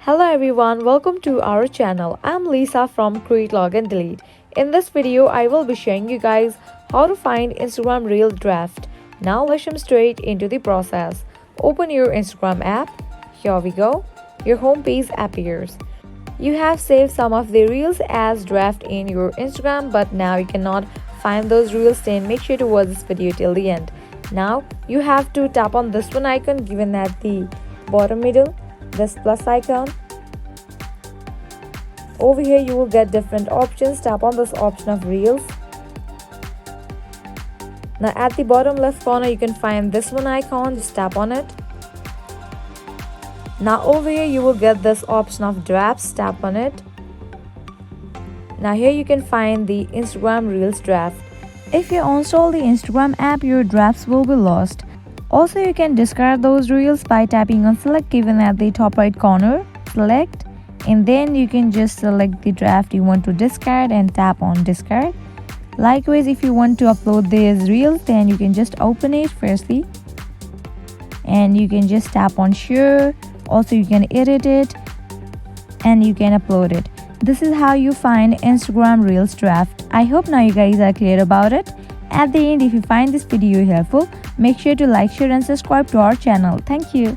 Hello everyone, welcome to our channel. I'm Lisa from Create Log and Delete. In this video, I will be showing you guys how to find Instagram Reel Draft. Now let's jump straight into the process. Open your Instagram app. Here we go. Your home page appears. You have saved some of the reels as draft in your Instagram, but now you cannot find those reels. Then make sure to watch this video till the end. Now you have to tap on this one icon given at the bottom middle, this plus icon. Over here you will get different options. Tap on this option of reels. Now at the bottom left corner you can find this one icon. Just tap on it. Now over here you will get this option of drafts. Tap on it. Now here you can find the Instagram Reels draft. If you uninstall the Instagram app, your drafts will be lost. Also, you can discard those reels by tapping on select given at the top right corner. Select, and then you can just select the draft you want to discard and tap on discard. Likewise, if you want to upload these reels, then you can just open it firstly, and you can just tap on share. Also, you can edit it and you can upload it. This is how you find Instagram Reels draft. I hope now you guys are clear about it. At the end, if you find this video helpful, make sure to like, share and subscribe to our channel. Thank you.